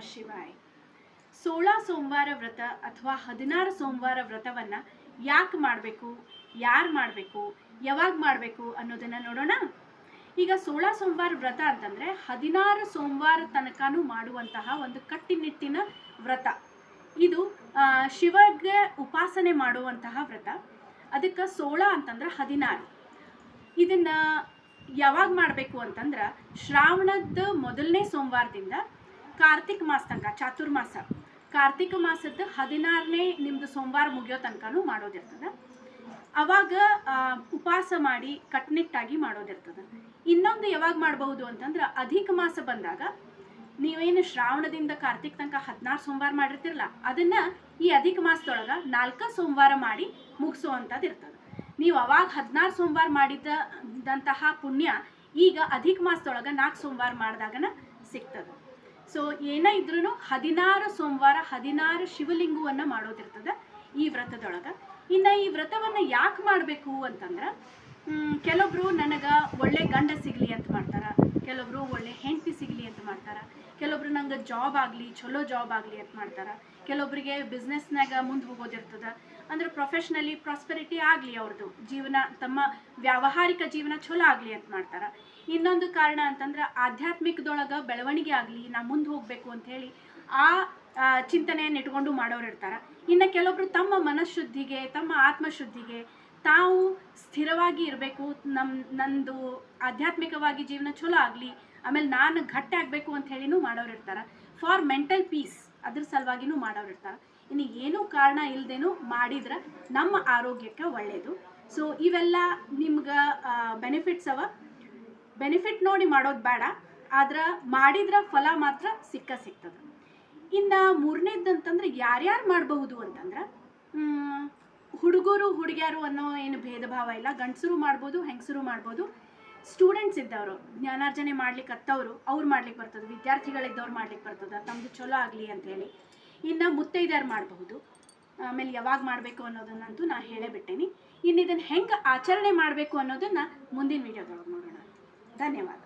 ಶಿವಾಯ. 16 ಸೋಮವಾರ ವ್ರತ ಅಥವಾ 16 ಸೋಮವಾರ ವ್ರತವನ್ನು ಯಾಕೆ ಮಾಡಬೇಕು, ಯಾರು ಮಾಡಬೇಕು, ಯಾವಾಗ ಮಾಡಬೇಕು ಅನ್ನೋದನ್ನು ನೋಡೋಣ. ಈಗ 16 ಸೋಮವಾರ ವ್ರತ ಅಂತಂದರೆ 16 ಸೋಮವಾರ ತನಕನೂ ಮಾಡುವಂತಹ ಒಂದು ಕಟ್ಟುನಿಟ್ಟಿನ ವ್ರತ. ಇದು ಶಿವಗೆ ಉಪಾಸನೆ ಮಾಡುವಂತಹ ವ್ರತ. ಅದಕ್ಕೆ 16 ಅಂತಂದ್ರೆ 16. ಇದನ್ನು ಯಾವಾಗ ಮಾಡಬೇಕು ಅಂತಂದ್ರೆ ಶ್ರಾವಣದ ಮೊದಲನೇ ಸೋಮವಾರದಿಂದ ಕಾರ್ತಿಕ ಮಾಸ ತನಕ, ಚಾತುರ್ಮಾಸ ಕಾರ್ತಿಕ ಮಾಸದ 16ನೇ ನಿಮ್ಮದು ಸೋಮವಾರ ಮುಗಿಯೋ ತನಕನೂ ಮಾಡೋದಿರ್ತದೆ. ಅವಾಗ ಉಪವಾಸ ಮಾಡಿ ಕಟ್ನಿಟ್ಟಾಗಿ ಮಾಡೋದಿರ್ತದೆ. ಇನ್ನೊಂದು ಯಾವಾಗ ಮಾಡಬಹುದು ಅಂತಂದ್ರೆ ಅಧಿಕ ಮಾಸ ಬಂದಾಗ ನೀವೇನು ಶ್ರಾವಣದಿಂದ ಕಾರ್ತಿಕ ತನಕ 16 ಸೋಮವಾರ ಮಾಡಿರ್ತಿರಲ್ಲ, ಅದನ್ನು ಈ ಅಧಿಕ ಮಾಸದೊಳಗೆ 4 ಸೋಮವಾರ ಮಾಡಿ ಮುಗಿಸುವಂಥದ್ದು ಇರ್ತದೆ. ನೀವು ಅವಾಗ 16 ಸೋಮವಾರ ಮಾಡಿದಂತಹ ಪುಣ್ಯ ಈಗ ಅಧಿಕ ಮಾಸದೊಳಗೆ 4 ಸೋಮವಾರ ಮಾಡಿದಾಗನ ಸಿಗ್ತದೆ. ಸೊ ಏನೇ ಇದ್ರೂ 16 ಸೋಮವಾರ 16 ಶಿವಲಿಂಗವನ್ನು ಮಾಡೋದಿರ್ತದೆ ಈ ವ್ರತದೊಳಗೆ. ಇನ್ನು ಈ ವ್ರತವನ್ನು ಯಾಕೆ ಮಾಡಬೇಕು ಅಂತಂದ್ರೆ, ಕೆಲವೊಬ್ರು ನನಗೆ ಒಳ್ಳೆ ಗಂಡ ಸಿಗಲಿ ಅಂತ ಮಾಡ್ತಾರೆ, ಕೆಲವೊಬ್ರು ಒಳ್ಳೆ ಹೆಂಡತಿ ಸಿಗಲಿ ಅಂತ ಮಾಡ್ತಾರೆ, ಕೆಲವೊಬ್ರು ನಂಗೆ ಜಾಬ್ ಆಗಲಿ, ಚಲೋ ಜಾಬ್ ಆಗಲಿ ಅಂತ ಮಾಡ್ತಾರೆ, ಕೆಲವೊಬ್ಬರಿಗೆ ಬಿಸ್ನೆಸ್ನಾಗ ಮುಂದೆ ಹೋಗೋದಿರ್ತದೆ, ಅಂದ್ರೆ ಪ್ರೊಫೆಷ್ನಲಿ ಪ್ರಾಸ್ಪೆರಿಟಿ ಆಗಲಿ, ಅವ್ರದ್ದು ಜೀವನ, ತಮ್ಮ ವ್ಯಾವಹಾರಿಕ ಜೀವನ ಚಲೋ ಆಗಲಿ ಅಂತ ಮಾಡ್ತಾರೆ. ಇನ್ನೊಂದು ಕಾರಣ ಅಂತಂದ್ರೆ ಆಧ್ಯಾತ್ಮಿಕದೊಳಗೆ ಬೆಳವಣಿಗೆ ಆಗಲಿ, ನಾ ಮುಂದೆ ಹೋಗಬೇಕು ಅಂಥೇಳಿ ಆ ಚಿಂತನೆಯನ್ನು ಇಟ್ಕೊಂಡು ಮಾಡೋರು ಇರ್ತಾರೆ. ಇನ್ನು ಕೆಲವೊಬ್ರು ತಮ್ಮ ಮನಃಶುದ್ಧಿಗೆ, ತಮ್ಮ ಆತ್ಮಶುದ್ಧಿಗೆ, ತಾವು ಸ್ಥಿರವಾಗಿ ಇರಬೇಕು, ನಂದು ಆಧ್ಯಾತ್ಮಿಕವಾಗಿ ಜೀವನ ಚಲೋ ಆಗಲಿ, ಆಮೇಲೆ ನಾನು ಗಟ್ಟಿ ಆಗಬೇಕು ಅಂತ ಹೇಳಿನೂ ಮಾಡೋರು ಇರ್ತಾರೆ. ಫಾರ್ ಮೆಂಟಲ್ ಪೀಸ್ ಅದ್ರ ಸಲುವಾಗಿನೂ ಮಾಡೋರು ಇರ್ತಾರೆ. ಇನ್ನು ಏನೂ ಕಾರಣ ಇಲ್ಲದೇನೂ ಮಾಡಿದ್ರೆ ನಮ್ಮ ಆರೋಗ್ಯಕ್ಕೆ ಒಳ್ಳೆಯದು. ಸೊ ಇವೆಲ್ಲ ನಿಮ್ಗೆ ಬೆನಿಫಿಟ್ಸ್ ಅವ. ಬೆನಿಫಿಟ್ ನೋಡಿ ಮಾಡೋದು ಬೇಡ, ಆದ್ರೆ ಮಾಡಿದ್ರೆ ಫಲ ಮಾತ್ರ ಸಿಗ್ತದೆ. ಇನ್ನು ಮೂರನೇದಂತಂದ್ರೆ ಯಾರ್ಯಾರು ಮಾಡಬಹುದು ಅಂತಂದ್ರೆ, ಹುಡುಗರು ಹುಡುಗಿಯರು ಅನ್ನೋ ಏನು ಭೇದ ಭಾವ ಇಲ್ಲ. ಗಂಡಸರು ಮಾಡ್ಬೋದು, ಹೆಂಗಸರು ಮಾಡ್ಬೋದು. ಸ್ಟೂಡೆಂಟ್ಸ್ ಇದ್ದವರು, ಜ್ಞಾನಾರ್ಜನೆ ಮಾಡ್ಲಿಕ್ಕೆ ಹತ್ತವರು ಅವ್ರು ಮಾಡ್ಲಿಕ್ಕೆ ಬರ್ತದೆ, ವಿದ್ಯಾರ್ಥಿಗಳಿದ್ದವ್ರು ಮಾಡ್ಲಿಕ್ಕೆ ಬರ್ತದೆ, ತಮ್ಮದು ಚಲೋ ಆಗಲಿ ಅಂಥೇಳಿ. ಇನ್ನು ಮುತ್ತೈದೆಯರು ಮಾಡಬಹುದು. ಆಮೇಲೆ ಯಾವಾಗ ಮಾಡಬೇಕು ಅನ್ನೋದನ್ನಂತೂ ನಾನು ಹೇಳೇ ಬಿಟ್ಟೇನಿ. ಇನ್ನು ಇದನ್ನು ಹೆಂಗೆ ಆಚರಣೆ ಮಾಡಬೇಕು ಅನ್ನೋದನ್ನು ಮುಂದಿನ ವಿಡಿಯೋದೊಳಗೆ ನೋಡೋಣ. ಧನ್ಯವಾದ.